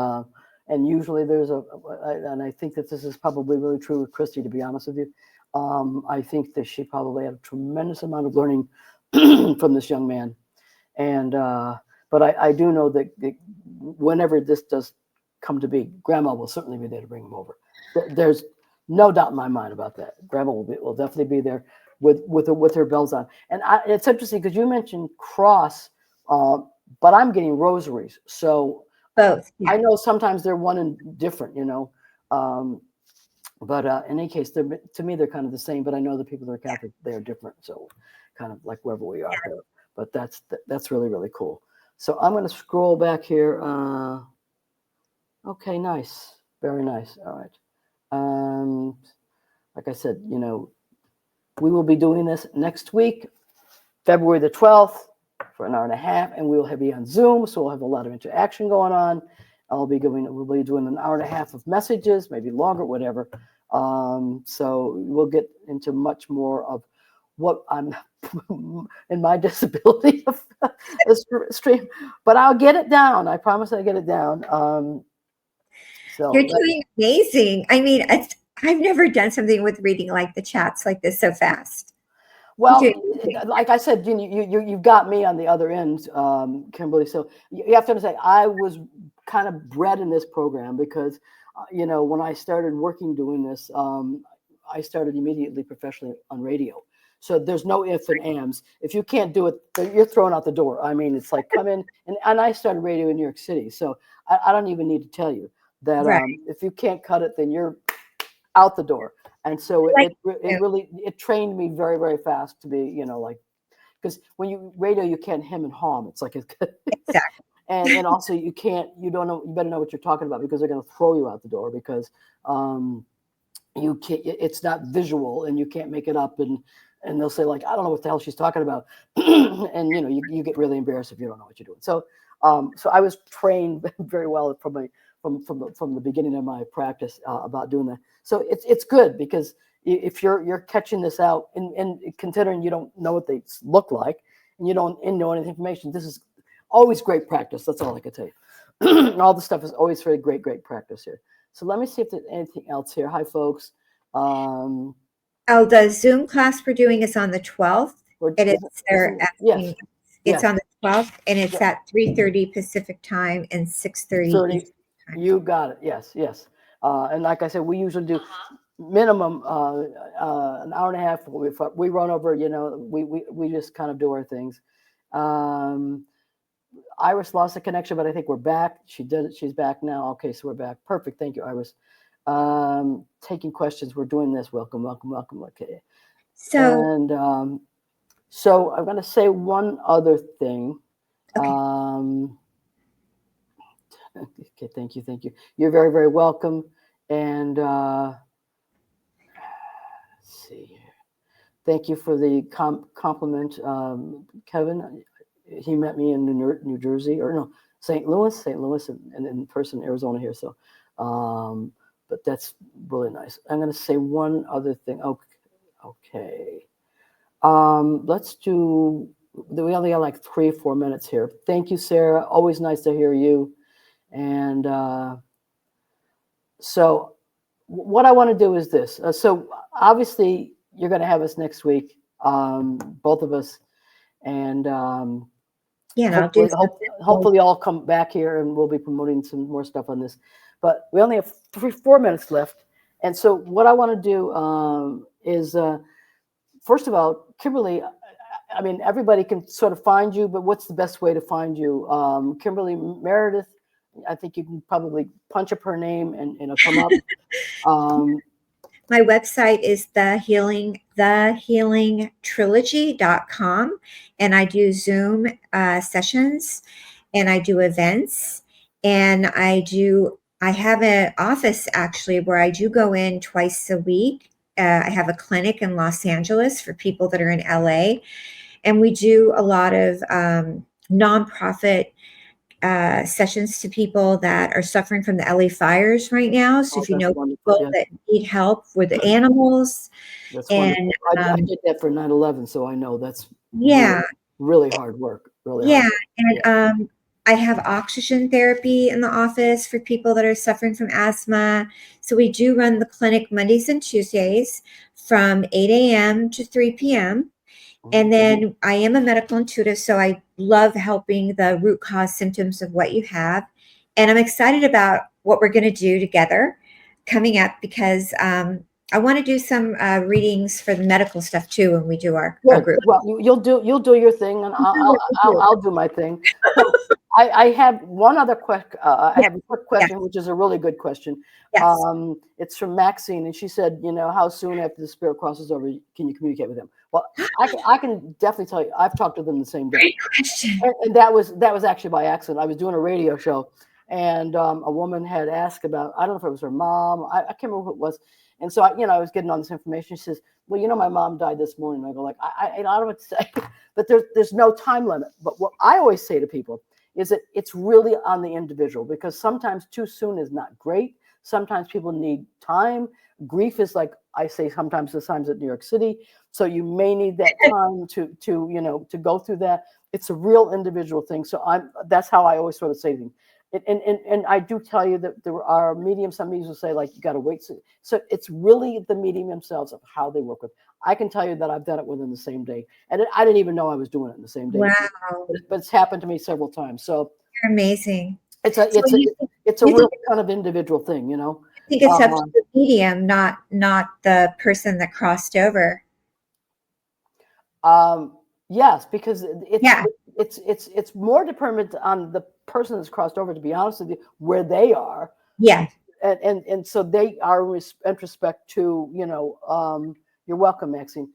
usually there's and I think that this is probably really true with Christy, to be honest with you. I think that she probably had a tremendous amount of learning from this young man, and but I do know that whenever this does come to be, Grandma will certainly be there to bring him over. There's no doubt in my mind about that. Grandma will definitely be there with her bells on. And it's interesting because you mentioned cross, but I'm getting rosaries. So both. Yeah. I know sometimes they're one and different, but in any case, to me they're kind of the same. But I know the people that are Catholic, they are different. So kind of like wherever we are here. But that's really, really cool. So I'm going to scroll back here. Okay, nice, very nice. All right. Like I said, we will be doing this next week, February the 12th, for an hour and a half, and we will be on Zoom, so we'll have a lot of interaction going on. We'll be doing an hour and a half of messages, maybe longer, whatever. So we'll get into much more of what I'm in my disability of stream, but I'll get it down. I promise I'll get it down. So you're doing amazing. I mean, I've never done something with reading like the chats like this so fast. Well, like I said, you've got me on the other end, Kimberly. So you have to understand, I was kind of bred in this program because, when I started working doing this, I started immediately professionally on radio. So there's no ifs and ands. If you can't do it, you're thrown out the door. I mean, it's like come in, and I started radio in New York City. So I don't even need to tell you that if you can't cut it, then you're out the door. And so Like, it trained me very, very fast to be, you know, like, because when you radio, you can't hem and hawm. It's like, exactly. and also you don't know, you better know what you're talking about, because they're going to throw you out the door, because you can't, it's not visual, and you can't make it up, and they'll say, like, I don't know what the hell she's talking about. And, you know, you get really embarrassed if you don't know what you're doing. So, so I was trained very well from the beginning of my practice about doing that. So it's good, because if you're catching this out, and considering you don't know what they look like, and you don't know any information, this is always great practice. That's all I can tell you. And all the stuff is always very great practice here. So let me see if there's anything else here. Hi, folks. Oh, the Zoom class we're doing is on the 12th. Yes. It's on the 12th, and it's at 3:30 Pacific time and 6:30 Eastern time. You got it. Yes. And like I said, we usually do minimum an hour and a half. We run over, you know, we just kind of do our things. Iris lost the connection, but I think we're back. She's back now. Okay, so we're back. Perfect. Thank you, Iris. Taking questions. We're doing this. Welcome. Okay. So, so I'm going to say one other thing. Okay. Okay. Thank you. You're very, very welcome. And let's see here. Thank you for the compliment, Kevin. He met me in New Jersey, or no, St. Louis, and in person, Arizona here. So, but that's really nice. I'm going to say one other thing. Okay. Let's do. We only got like 3 or 4 minutes here. Thank you, Sarah. Always nice to hear you. And so, what I want to do is this. So obviously, you're going to have us next week, both of us, and hopefully I'll come back here, and we'll be promoting some more stuff on this. But we only have 4 minutes left, and so what I want to do is, first of all, Kimberly, I mean, everybody can sort of find you, but what's the best way to find you? Kimberly Meredith, I think you can probably punch up her name and it'll come up. My website is thehealingtrilogy.com, and I do Zoom sessions, and I do events, and I have an office actually where I do go in twice a week. I have a clinic in Los Angeles for people that are in LA, and we do a lot of nonprofit sessions to people that are suffering from the LA fires right now. So if you know people that need help with the animals, that's and I did that for 9/11, so I know that's really hard work. Really hard work. And I have oxygen therapy in the office for people that are suffering from asthma. So we do run the clinic Mondays and Tuesdays from 8 a.m. to 3 p.m. And then I am a medical intuitive, so I love helping the root cause symptoms of what you have. And I'm excited about what we're going to do together coming up, because I want to do some readings for the medical stuff too when we do our group. Well, you'll do your thing, and I'll do my thing. So I have one other question. I have a quick question, which is a really good question. Yes. It's from Maxine, and she said, you know, how soon after the spirit crosses over can you communicate with them? Well, I can definitely tell you, I've talked to them the same day. Great question. And that was actually by accident. I was doing a radio show, and a woman had asked about, I don't know if it was her mom, I can't remember who it was. And so I was getting on this information. She says, well, you know, my mom died this morning. And I go, like, I don't know what to say, but there's no time limit. But what I always say to people is that it's really on the individual, because sometimes too soon is not great. Sometimes people need time. Grief is, like I say, sometimes the times at New York City. So you may need that time to go through that. It's a real individual thing. So that's how I always sort of say things. And I do tell you that there are mediums, some mediums will say, like, you got to wait. So it's really the medium themselves of how they work with. I can tell you that I've done it within the same day. And I didn't even know I was doing it in the same day. Wow. But it's happened to me several times. So you're amazing. It's a real kind of individual thing, you know. I think it's up to the medium, not the person that crossed over. Yes, because it's more dependent on the person that's crossed over, to be honest with you, where they are. Yeah. and so they are in respect to, you're welcome, Maxine.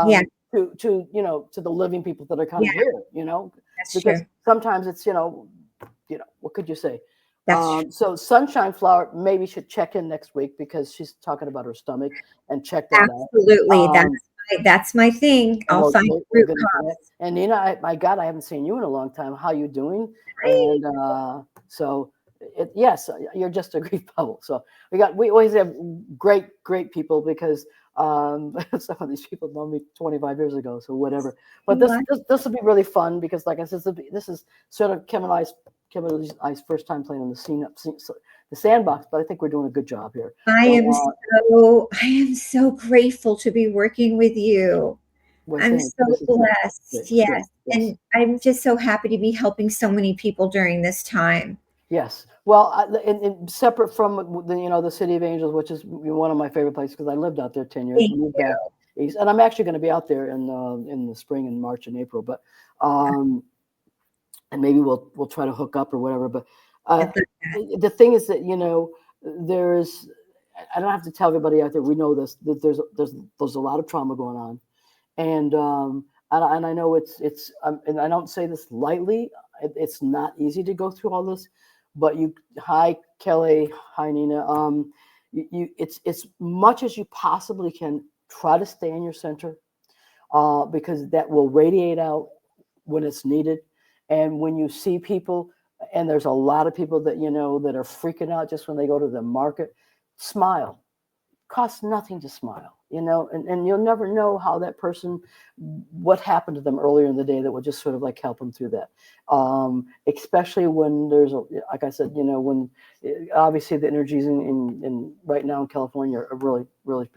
Yeah. To to the living people that are kind of Yeah. here, That's because true. sometimes it's what could you say? That's true. So Sunshine Flower maybe should check in next week because she's talking about her stomach, and check that out. Absolutely. That's my thing. And I'll find we're root gonna cause. connect. And Nina, my God, I haven't seen you in a long time. How you doing? Right. And so yes, you're just a grief bubble. So we always have great people because some of these people know me 25 years ago, so whatever. But this will be really fun because, like I said, this is sort of Kimberly's first time playing on the sandbox, but I think we're doing a good job here. I am so grateful to be working with you. I'm so blessed. Yes. And I'm just so happy to be helping so many people during this time. Yes. Well, and separate from the City of Angels, which is one of my favorite places because I lived out there 10 years. Moved back east, and I'm actually going to be out there in the spring, in March and April. But and maybe we'll try to hook up or whatever. But the thing is that there's, I don't have to tell everybody out there. We know this, that there's a lot of trauma going on, and I know it's and I don't say this lightly. It's not easy to go through all this. But hi Kelly, hi Nina. It's much as you possibly can, try to stay in your center, because that will radiate out when it's needed. And when you see people, and there's a lot of people that that are freaking out just when they go to the market, smile. Costs nothing to smile, and you'll never know how that person, what happened to them earlier in the day that will just sort of like help them through that. Especially when there's like I said, when obviously the energies in right now in California are really, really.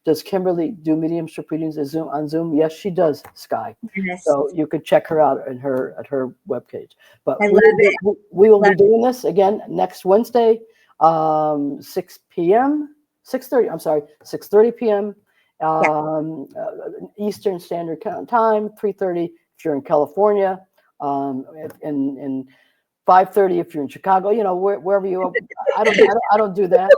Does Kimberly do mediumship readings on Zoom? Yes, she does, Sky. Yes. So you could check her out at her webpage. But I love it. We will be doing this again next Wednesday, 6 p.m. 6:30. I'm sorry, 6:30 p.m. Eastern Standard Time. 3:30 if you're in California, and 5:30 if you're in Chicago. Wherever you are. I don't do that.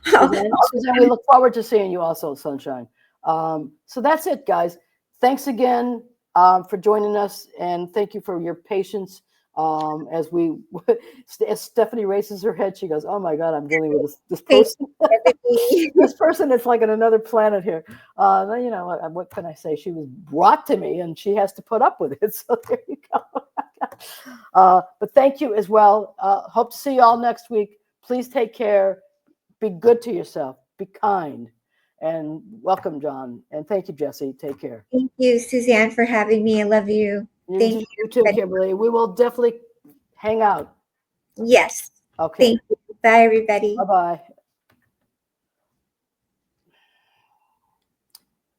Suzane, we look forward to seeing you also, Sunshine. So that's it, guys. Thanks again for joining us, and thank you for your patience. As Stephanie raises her head, she goes, "Oh my God, I'm dealing with this person. This person is like on another planet here." What can I say? She was brought to me, and she has to put up with it. So there you go. But thank you as well. Hope to see you all next week. Please take care. Be good to yourself. Be kind. And welcome, John. And thank you, Jesse. Take care. Thank you, Suzane, for having me. I love you. Thank you too, Kimberly. We will definitely hang out. Yes. Okay. Thank you. Bye, everybody. Bye-bye.